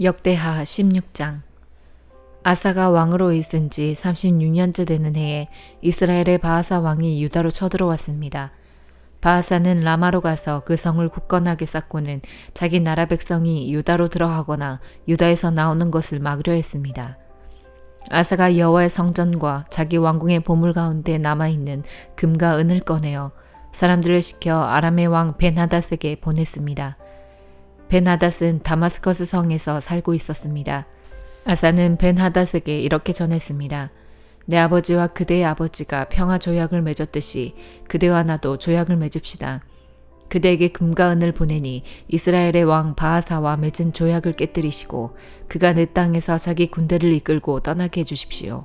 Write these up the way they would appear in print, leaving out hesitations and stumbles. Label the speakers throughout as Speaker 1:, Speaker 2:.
Speaker 1: 역대하 16장. 아사가 왕으로 있은 지 36년째 되는 해에 이스라엘의 바하사 왕이 유다로 쳐들어왔습니다. 바하사는 라마로 가서 그 성을 굳건하게 쌓고는 자기 나라 백성이 유다로 들어가거나 유다에서 나오는 것을 막으려 했습니다. 아사가 여호와의 성전과 자기 왕궁의 보물 가운데 남아있는 금과 은을 꺼내어 사람들을 시켜 아람의 왕 벤하닷에게 보냈습니다. 벤하닷은 다마스커스 성에서 살고 있었습니다. 아사는 벤하닷에게 이렇게 전했습니다. 내 아버지와 그대의 아버지가 평화 조약을 맺었듯이 그대와 나도 조약을 맺읍시다. 그대에게 금과 은을 보내니 이스라엘의 왕 바하사와 맺은 조약을 깨뜨리시고 그가 내 땅에서 자기 군대를 이끌고 떠나게 해주십시오.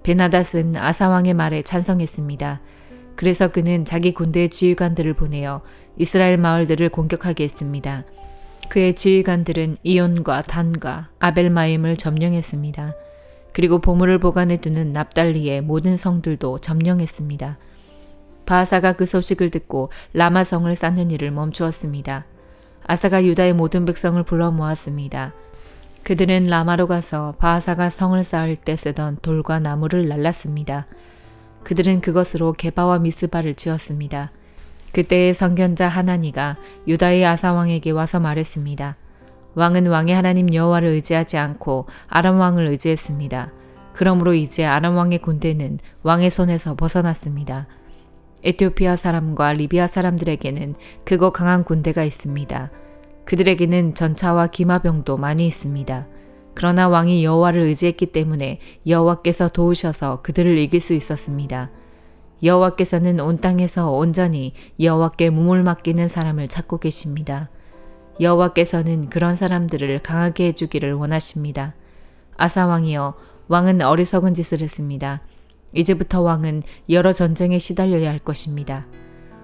Speaker 1: 벤하닷은 아사 왕의 말에 찬성했습니다. 그래서 그는 자기 군대의 지휘관들을 보내어 이스라엘 마을들을 공격하게 했습니다. 그의 지휘관들은 이온과 단과 아벨마임을 점령했습니다. 그리고 보물을 보관해 두는 납달리의 모든 성들도 점령했습니다. 바하사가 그 소식을 듣고 라마성을 쌓는 일을 멈추었습니다. 아사가 유다의 모든 백성을 불러 모았습니다. 그들은 라마로 가서 바하사가 성을 쌓을 때 쓰던 돌과 나무를 날랐습니다. 그들은 그것으로 게바와 미스바를 지었습니다. 그때의 선견자 하나니가 유다의 아사 왕에게 와서 말했습니다. 왕은 왕의 하나님 여호와를 의지하지 않고 아람 왕을 의지했습니다. 그러므로 이제 아람 왕의 군대는 왕의 손에서 벗어났습니다. 에티오피아 사람과 리비아 사람들에게는 크고 강한 군대가 있습니다. 그들에게는 전차와 기마병도 많이 있습니다. 그러나 왕이 여호와를 의지했기 때문에 여호와께서 도우셔서 그들을 이길 수 있었습니다. 여호와께서는 온 땅에서 온전히 여호와께 몸을 맡기는 사람을 찾고 계십니다. 여호와께서는 그런 사람들을 강하게 해주기를 원하십니다. 아사 왕이여, 왕은 어리석은 짓을 했습니다. 이제부터 왕은 여러 전쟁에 시달려야 할 것입니다.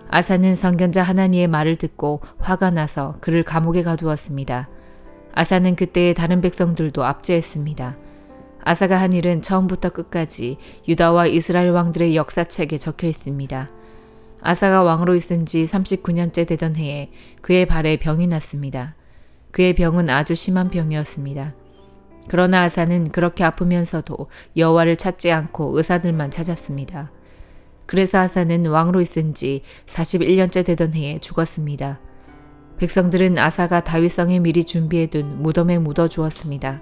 Speaker 1: 아사는 선견자 하나니의 말을 듣고 화가 나서 그를 감옥에 가두었습니다. 아사는 그때의 다른 백성들도 압제했습니다. 아사가 한 일은 처음부터 끝까지 유다와 이스라엘 왕들의 역사책에 적혀 있습니다. 아사가 왕으로 있은 지 39년째 되던 해에 그의 발에 병이 났습니다. 그의 병은 아주 심한 병이었습니다. 그러나 아사는 그렇게 아프면서도 여호와를 찾지 않고 의사들만 찾았습니다. 그래서 아사는 왕으로 있은 지 41년째 되던 해에 죽었습니다. 백성들은 아사가 다윗성에 미리 준비해둔 무덤에 묻어 주었습니다.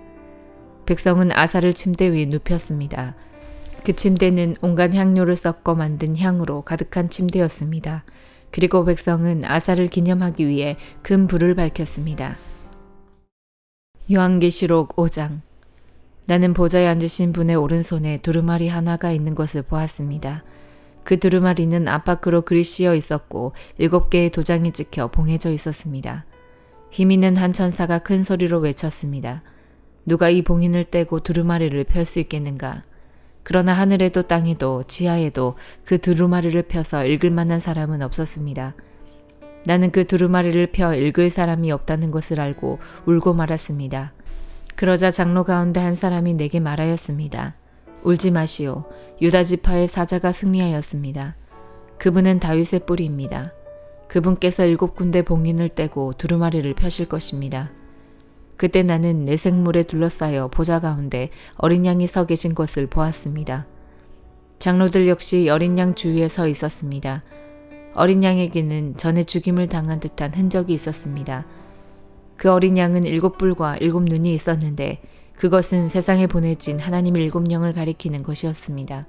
Speaker 1: 백성은 아사를 침대 위에 눕혔습니다. 그 침대는 온갖 향료를 섞어 만든 향으로 가득한 침대였습니다. 그리고 백성은 아사를 기념하기 위해 큰 불을 밝혔습니다. 요한계시록 5장. 나는 보좌에 앉으신 분의 오른손에 두루마리 하나가 있는 것을 보았습니다. 그 두루마리는 앞바퀴로 글이 씌어 있었고 7개의 도장이 찍혀 봉해져 있었습니다. 힘 있는 한 천사가 큰 소리로 외쳤습니다. 누가 이 봉인을 떼고 두루마리를 펼 수 있겠는가? 그러나 하늘에도 땅에도 지하에도 그 두루마리를 펴서 읽을 만한 사람은 없었습니다. 나는 그 두루마리를 펴 읽을 사람이 없다는 것을 알고 울고 말았습니다. 그러자 장로 가운데 한 사람이 내게 말하였습니다. 울지 마시오. 유다 지파의 사자가 승리하였습니다. 그분은 다윗의 뿌리입니다. 그분께서 7군데 봉인을 떼고 두루마리를 펴실 것입니다. 그때 나는 내생물에 둘러싸여 보좌 가운데 어린 양이 서 계신 것을 보았습니다. 장로들 역시 어린 양 주위에 서 있었습니다. 어린 양에게는 전에 죽임을 당한 듯한 흔적이 있었습니다. 그 어린 양은 7뿔과 7눈이 있었는데 그것은 세상에 보내진 하나님 7영을 가리키는 것이었습니다.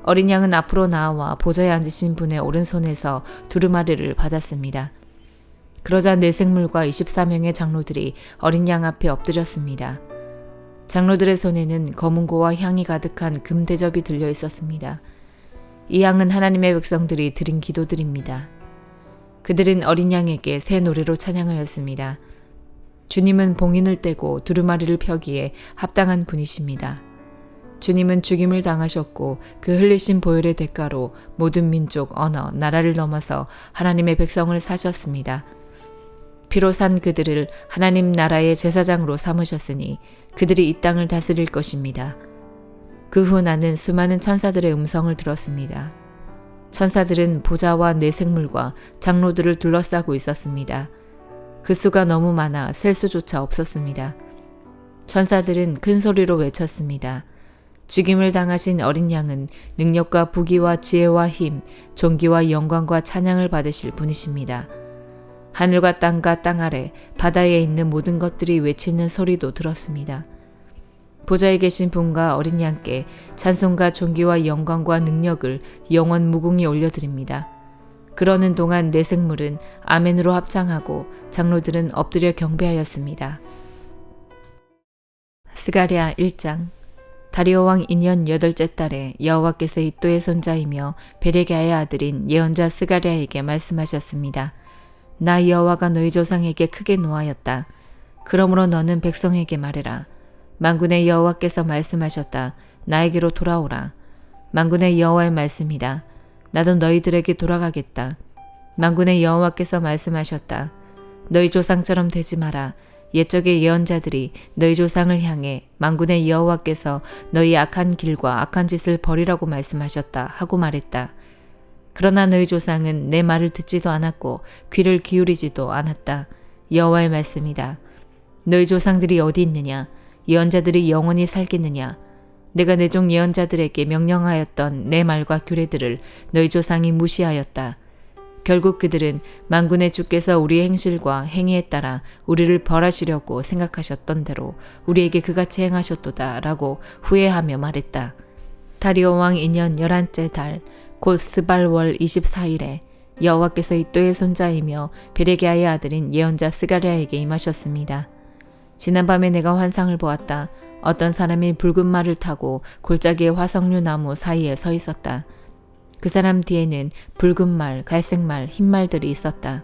Speaker 1: 어린 양은 앞으로 나와 보좌에 앉으신 분의 오른손에서 두루마리를 받았습니다. 그러자 내생물과 24명의 장로들이 어린 양 앞에 엎드렸습니다. 장로들의 손에는 검은고와 향이 가득한 금 대접이 들려 있었습니다. 이 양은 하나님의 백성들이 드린 기도들입니다. 그들은 어린 양에게 새 노래로 찬양하였습니다. 주님은 봉인을 떼고 두루마리를 펴기에 합당한 분이십니다. 주님은 죽임을 당하셨고 그 흘리신 보혈의 대가로 모든 민족, 언어, 나라를 넘어서 하나님의 백성을 사셨습니다. 피로 산 그들을 하나님 나라의 제사장으로 삼으셨으니 그들이 이 땅을 다스릴 것입니다. 그 후 나는 수많은 천사들의 음성을 들었습니다. 천사들은 보좌와 내생물과 장로들을 둘러싸고 있었습니다. 그 수가 너무 많아 셀 수조차 없었습니다. 천사들은 큰 소리로 외쳤습니다. 죽임을 당하신 어린 양은 능력과 부귀와 지혜와 힘, 존귀와 영광과 찬양을 받으실 분이십니다. 하늘과 땅과 땅 아래 바다에 있는 모든 것들이 외치는 소리도 들었습니다. 보좌에 계신 분과 어린 양께 찬송과 존귀와 영광과 능력을 영원 무궁히 올려드립니다. 그러는 동안 네 생물은 아멘으로 합창하고 장로들은 엎드려 경배하였습니다. 스가랴 1장. 다리오 왕 2년 8째 달에 여호와께서 이또의 손자이며 베레기야의 아들인 예언자 스가랴에게 말씀하셨습니다. 나 여호와가 너희 조상에게 크게 노하였다. 그러므로 너는 백성에게 말해라. 만군의 여호와께서 말씀하셨다. 나에게로 돌아오라. 만군의 여호와의 말씀이다. 나도 너희들에게 돌아가겠다. 만군의 여호와께서 말씀하셨다. 너희 조상처럼 되지 마라. 옛적의 예언자들이 너희 조상을 향해 만군의 여호와께서 너희 악한 길과 악한 짓을 버리라고 말씀하셨다 하고 말했다. 그러나 너희 조상은 내 말을 듣지도 않았고 귀를 기울이지도 않았다. 여호와의 말씀이다. 너희 조상들이 어디 있느냐? 예언자들이 영원히 살겠느냐? 내가 내 종 예언자들에게 명령하였던 내 말과 규례들을 너희 조상이 무시하였다. 결국 그들은 만군의 주께서 우리의 행실과 행위에 따라 우리를 벌하시려고 생각하셨던 대로 우리에게 그같이 행하셨도다 라고 후회하며 말했다. 다리오 왕 2년 11째 달 곧 스발월 24일에 여호와께서 이또의 손자이며 베레기야의 아들인 예언자 스가랴에게 임하셨습니다. 지난밤에 내가 환상을 보았다. 어떤 사람이 붉은 말을 타고 골짜기의 화석류 나무 사이에 서 있었다. 그 사람 뒤에는 붉은 말, 갈색 말, 흰 말들이 있었다.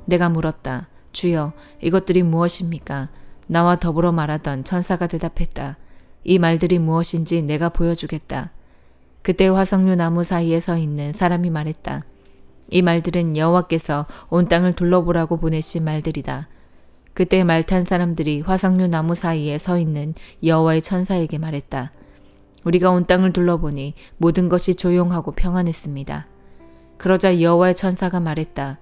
Speaker 1: 내가 물었다. 주여, 이것들이 무엇입니까? 나와 더불어 말하던 천사가 대답했다. 이 말들이 무엇인지 내가 보여주겠다. 그때 화석류 나무 사이에 서 있는 사람이 말했다. 이 말들은 여호와께서 온 땅을 둘러보라고 보내신 말들이다. 그때 말 탄 사람들이 화석류 나무 사이에 서 있는 여호와의 천사에게 말했다. 우리가 온 땅을 둘러보니 모든 것이 조용하고 평안했습니다. 그러자 여호와의 천사가 말했다.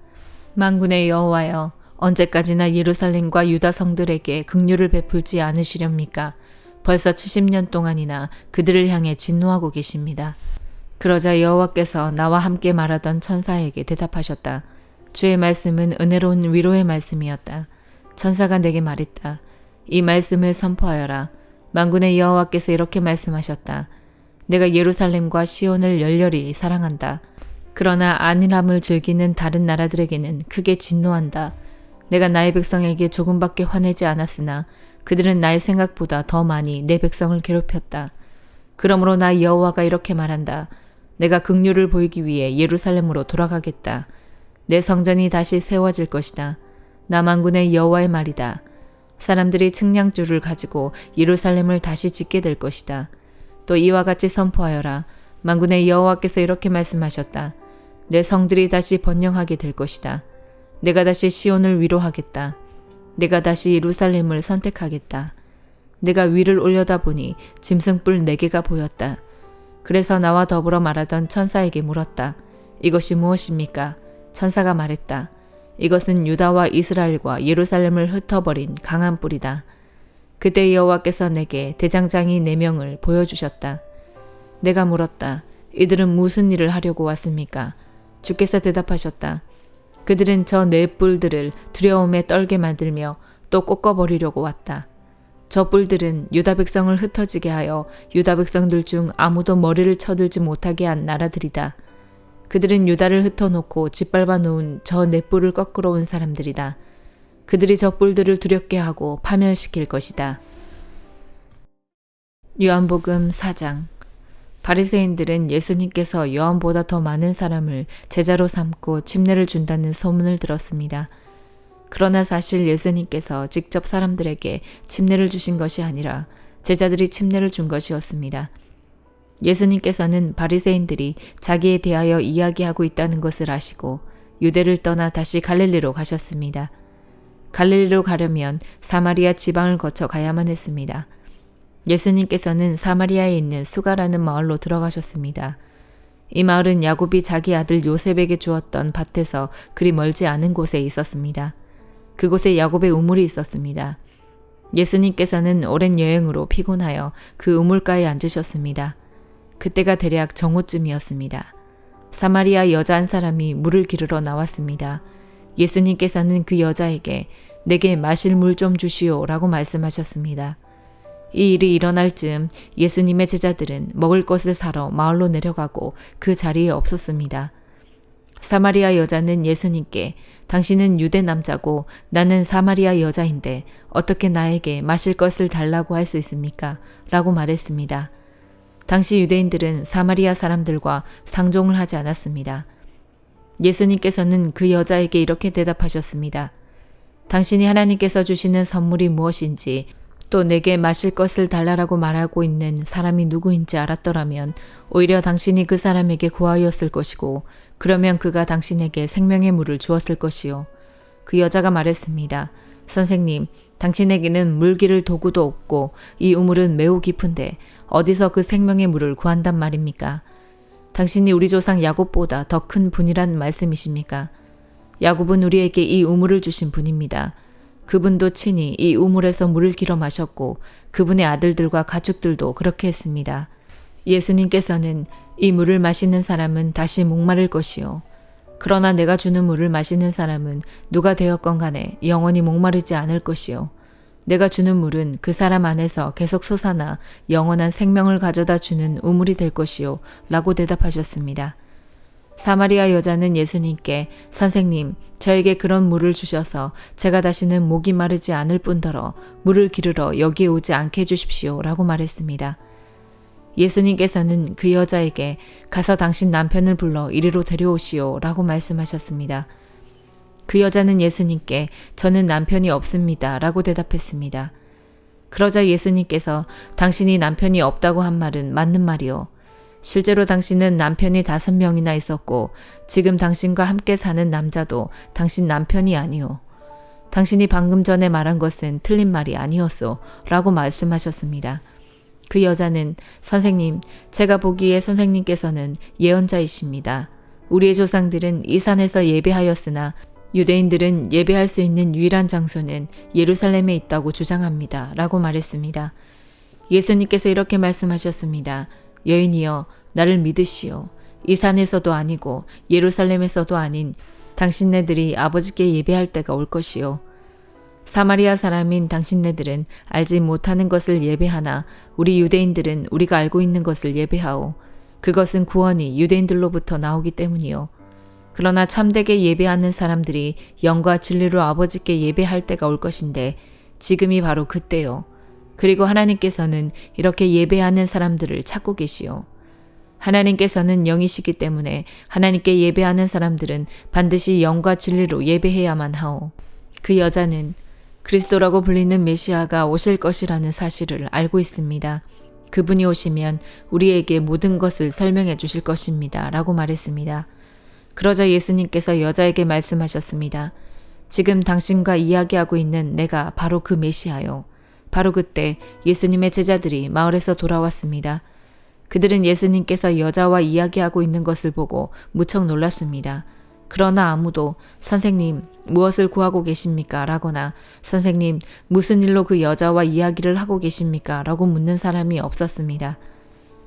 Speaker 1: 만군의 여호와여, 언제까지나 예루살렘과 유다 성들에게 긍휼을 베풀지 않으시렵니까? 벌써 70년 동안이나 그들을 향해 진노하고 계십니다. 그러자 여호와께서 나와 함께 말하던 천사에게 대답하셨다. 주의 말씀은 은혜로운 위로의 말씀이었다. 천사가 내게 말했다. 이 말씀을 선포하여라. 만군의 여호와께서 이렇게 말씀하셨다. 내가 예루살렘과 시온을 열렬히 사랑한다. 그러나 안일함을 즐기는 다른 나라들에게는 크게 진노한다. 내가 나의 백성에게 조금밖에 화내지 않았으나 그들은 나의 생각보다 더 많이 내 백성을 괴롭혔다. 그러므로 나 여호와가 이렇게 말한다. 내가 긍휼을 보이기 위해 예루살렘으로 돌아가겠다. 내 성전이 다시 세워질 것이다. 나 만군의 여호와의 말이다. 사람들이 측량줄을 가지고 예루살렘을 다시 짓게 될 것이다. 또 이와 같이 선포하여라. 만군의 여호와께서 이렇게 말씀하셨다. 내 성들이 다시 번영하게 될 것이다. 내가 다시 시온을 위로하겠다. 내가 다시 예루살렘을 선택하겠다. 내가 위를 올려다보니 짐승뿔 4개가 보였다. 그래서 나와 더불어 말하던 천사에게 물었다. 이것이 무엇입니까? 천사가 말했다. 이것은 유다와 이스라엘과 예루살렘을 흩어버린 강한 뿔이다. 그때 여호와께서 내게 대장장이 4명을 보여주셨다. 내가 물었다. 이들은 무슨 일을 하려고 왔습니까? 주께서 대답하셨다. 그들은 저 4뿔들을 두려움에 떨게 만들며 또 꺾어버리려고 왔다. 저 뿔들은 유다 백성을 흩어지게 하여 유다 백성들 중 아무도 머리를 쳐들지 못하게 한 나라들이다. 그들은 유다를 흩어놓고 짓밟아 놓은 저 4뿔을 꺾으러 온 사람들이다. 그들이 저 뿔들을 두렵게 하고 파멸시킬 것이다. 요한복음 4장. 바리새인들은 예수님께서 요한보다 더 많은 사람을 제자로 삼고 침례를 준다는 소문을 들었습니다. 그러나 사실 예수님께서 직접 사람들에게 침례를 주신 것이 아니라 제자들이 침례를 준 것이었습니다. 예수님께서는 바리새인들이 자기에 대하여 이야기하고 있다는 것을 아시고 유대를 떠나 다시 갈릴리로 가셨습니다. 갈릴리로 가려면 사마리아 지방을 거쳐 가야만 했습니다. 예수님께서는 사마리아에 있는 수가라는 마을로 들어가셨습니다. 이 마을은 야곱이 자기 아들 요셉에게 주었던 밭에서 그리 멀지 않은 곳에 있었습니다. 그곳에 야곱의 우물이 있었습니다. 예수님께서는 오랜 여행으로 피곤하여 그 우물가에 앉으셨습니다. 그때가 대략 정오쯤이었습니다. 사마리아 여자 한 사람이 물을 기르러 나왔습니다. 예수님께서는 그 여자에게 내게 마실 물 좀 주시오 라고 말씀하셨습니다. 이 일이 일어날 즈음 예수님의 제자들은 먹을 것을 사러 마을로 내려가고 그 자리에 없었습니다. 사마리아 여자는 예수님께 당신은 유대 남자고 나는 사마리아 여자인데 어떻게 나에게 마실 것을 달라고 할 수 있습니까? 라고 말했습니다. 당시 유대인들은 사마리아 사람들과 상종을 하지 않았습니다. 예수님께서는 그 여자에게 이렇게 대답하셨습니다. 당신이 하나님께서 주시는 선물이 무엇인지 또 내게 마실 것을 달라고 말하고 있는 사람이 누구인지 알았더라면 오히려 당신이 그 사람에게 구하였을 것이고 그러면 그가 당신에게 생명의 물을 주었을 것이요. 그 여자가 말했습니다. 선생님, 당신에게는 물 기를 도구도 없고 이 우물은 매우 깊은데 어디서 그 생명의 물을 구한단 말입니까? 당신이 우리 조상 야곱보다 더 큰 분이란 말씀이십니까? 야곱은 우리에게 이 우물을 주신 분입니다. 그분도 친히 이 우물에서 물을 길어 마셨고 그분의 아들들과 가축들도 그렇게 했습니다. 예수님께서는 이 물을 마시는 사람은 다시 목마를 것이요. 그러나 내가 주는 물을 마시는 사람은 누가 되었건 간에 영원히 목마르지 않을 것이요. 내가 주는 물은 그 사람 안에서 계속 솟아나 영원한 생명을 가져다 주는 우물이 될 것이요. 라고 대답하셨습니다. 사마리아 여자는 예수님께 선생님, 저에게 그런 물을 주셔서 제가 다시는 목이 마르지 않을 뿐더러 물을 기르러 여기에 오지 않게 해주십시오. 라고 말했습니다. 예수님께서는 그 여자에게 가서 당신 남편을 불러 이리로 데려오시오. 라고 말씀하셨습니다. 그 여자는 예수님께 저는 남편이 없습니다. 라고 대답했습니다. 그러자 예수님께서 당신이 남편이 없다고 한 말은 맞는 말이요. 실제로 당신은 남편이 5명이나 있었고 지금 당신과 함께 사는 남자도 당신 남편이 아니오. 당신이 방금 전에 말한 것은 틀린 말이 아니었소. 라고 말씀하셨습니다. 그 여자는 선생님, 제가 보기에 선생님께서는 예언자이십니다. 우리의 조상들은 이 산에서 예배하였으나 유대인들은 예배할 수 있는 유일한 장소는 예루살렘에 있다고 주장합니다. 라고 말했습니다. 예수님께서 이렇게 말씀하셨습니다. 여인이여, 나를 믿으시오. 이 산에서도 아니고 예루살렘에서도 아닌 당신네들이 아버지께 예배할 때가 올 것이요. 사마리아 사람인 당신네들은 알지 못하는 것을 예배하나 우리 유대인들은 우리가 알고 있는 것을 예배하오. 그것은 구원이 유대인들로부터 나오기 때문이요. 그러나 참되게 예배하는 사람들이 영과 진리로 아버지께 예배할 때가 올 것인데 지금이 바로 그때요. 그리고 하나님께서는 이렇게 예배하는 사람들을 찾고 계시오. 하나님께서는 영이시기 때문에 하나님께 예배하는 사람들은 반드시 영과 진리로 예배해야만 하오. 그 여자는 그리스도라고 불리는 메시아가 오실 것이라는 사실을 알고 있습니다. 그분이 오시면 우리에게 모든 것을 설명해 주실 것입니다. 라고 말했습니다. 그러자 예수님께서 여자에게 말씀하셨습니다. 지금 당신과 이야기하고 있는 내가 바로 그 메시아요. 바로 그때 예수님의 제자들이 마을에서 돌아왔습니다. 그들은 예수님께서 여자와 이야기하고 있는 것을 보고 무척 놀랐습니다. 그러나 아무도 선생님, 무엇을 구하고 계십니까? 라거나 선생님, 무슨 일로 그 여자와 이야기를 하고 계십니까? 라고 묻는 사람이 없었습니다.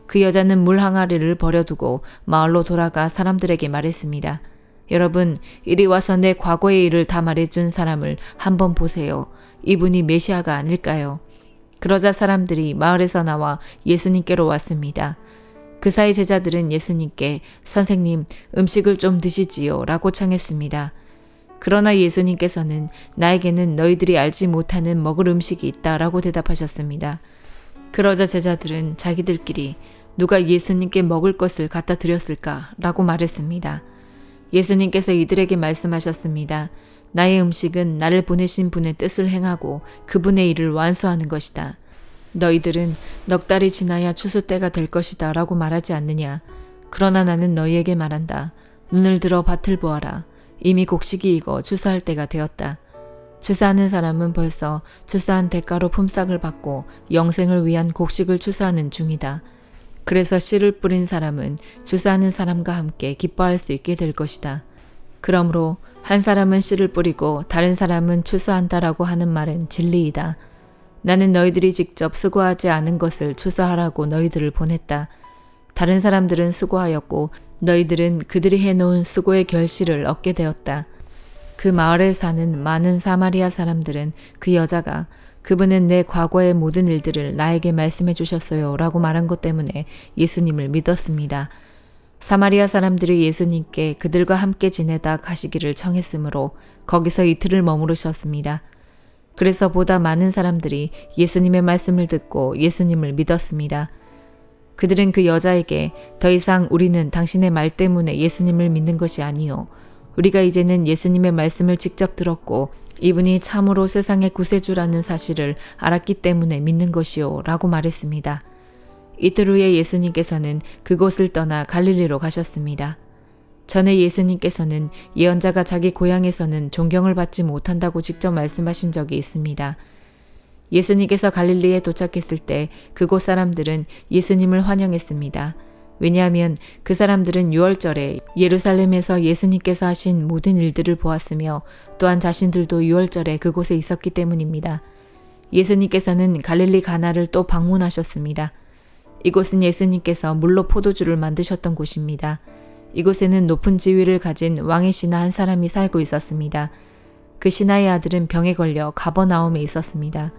Speaker 1: 그 여자는 물 항아리를 버려두고 마을로 돌아가 사람들에게 말했습니다. 여러분, 이리 와서 내 과거의 일을 다 말해준 사람을 한번 보세요. 이분이 메시아가 아닐까요? 그러자 사람들이 마을에서 나와 예수님께로 왔습니다. 그 사이 제자들은 예수님께 선생님, 음식을 좀 드시지요 라고 청했습니다. 그러나 예수님께서는 나에게는 너희들이 알지 못하는 먹을 음식이 있다 라고 대답하셨습니다. 그러자 제자들은 자기들끼리 누가 예수님께 먹을 것을 갖다 드렸을까 라고 말했습니다. 예수님께서 이들에게 말씀하셨습니다. 나의 음식은 나를 보내신 분의 뜻을 행하고 그분의 일을 완수하는 것이다. 너희들은 넉 달이 지나야 추수 때가 될 것이다 라고 말하지 않느냐. 그러나 나는 너희에게 말한다. 눈을 들어 밭을 보아라. 이미 곡식이 익어 추수할 때가 되었다. 추수하는 사람은 벌써 추수한 대가로 품삯을 받고 영생을 위한 곡식을 추수하는 중이다. 그래서 씨를 뿌린 사람은 추수하는 사람과 함께 기뻐할 수 있게 될 것이다. 그러므로 한 사람은 씨를 뿌리고 다른 사람은 추수한다라고 하는 말은 진리이다. 나는 너희들이 직접 수고하지 않은 것을 추수하라고 너희들을 보냈다. 다른 사람들은 수고하였고 너희들은 그들이 해놓은 수고의 결실을 얻게 되었다. 그 마을에 사는 많은 사마리아 사람들은 그 여자가 그분은 내 과거의 모든 일들을 나에게 말씀해 주셨어요 라고 말한 것 때문에 예수님을 믿었습니다. 사마리아 사람들이 예수님께 그들과 함께 지내다 가시기를 청했으므로 거기서 이틀을 머무르셨습니다. 그래서 보다 많은 사람들이 예수님의 말씀을 듣고 예수님을 믿었습니다. 그들은 그 여자에게 더 이상 우리는 당신의 말 때문에 예수님을 믿는 것이 아니요. 우리가 이제는 예수님의 말씀을 직접 들었고 이분이 참으로 세상의 구세주라는 사실을 알았기 때문에 믿는 것이요 라고 말했습니다. 이틀 후에 예수님께서는 그곳을 떠나 갈릴리로 가셨습니다. 전에 예수님께서는 예언자가 자기 고향에서는 존경을 받지 못한다고 직접 말씀하신 적이 있습니다. 예수님께서 갈릴리에 도착했을 때 그곳 사람들은 예수님을 환영했습니다. 왜냐하면 그 사람들은 유월절에 예루살렘에서 예수님께서 하신 모든 일들을 보았으며 또한 자신들도 유월절에 그곳에 있었기 때문입니다. 예수님께서는 갈릴리 가나를 또 방문하셨습니다. 이곳은 예수님께서 물로 포도주를 만드셨던 곳입니다. 이곳에는 높은 지위를 가진 왕의 신하 한 사람이 살고 있었습니다. 그 신하의 아들은 병에 걸려 가버나움에 있었습니다.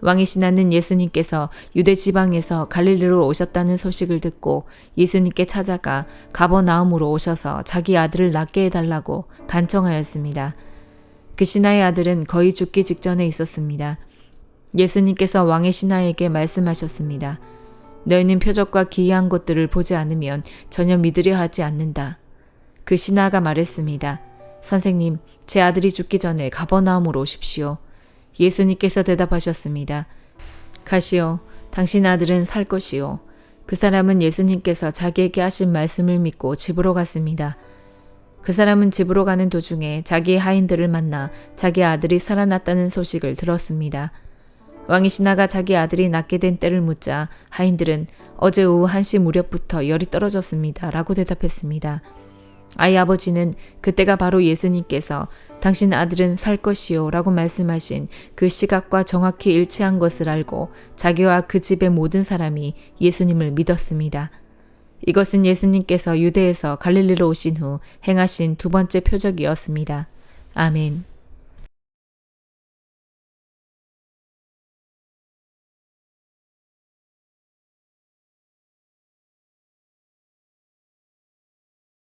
Speaker 1: 왕의 신하는 예수님께서 유대 지방에서 갈릴리로 오셨다는 소식을 듣고 예수님께 찾아가 가버나움으로 오셔서 자기 아들을 낫게 해달라고 간청하였습니다. 그 신하의 아들은 거의 죽기 직전에 있었습니다. 예수님께서 왕의 신하에게 말씀하셨습니다. 너희는 표적과 기이한 것들을 보지 않으면 전혀 믿으려 하지 않는다. 그 신하가 말했습니다. 선생님, 제 아들이 죽기 전에 가버나움으로 오십시오. 예수님께서 대답하셨습니다. 가시오. 당신 아들은 살 것이오. 그 사람은 예수님께서 자기에게 하신 말씀을 믿고 집으로 갔습니다. 그 사람은 집으로 가는 도중에 자기의 하인들을 만나 자기 아들이 살아났다는 소식을 들었습니다. 왕의 신하가 자기 아들이 낫게 된 때를 묻자 하인들은 어제 오후 1시 무렵부터 열이 떨어졌습니다. 라고 대답했습니다. 아이 아버지는 그때가 바로 예수님께서 당신 아들은 살 것이요 라고 말씀하신 그 시각과 정확히 일치한 것을 알고 자기와 그 집의 모든 사람이 예수님을 믿었습니다. 이것은 예수님께서 유대에서 갈릴리로 오신 후 행하신 두 번째 표적이었습니다. 아멘.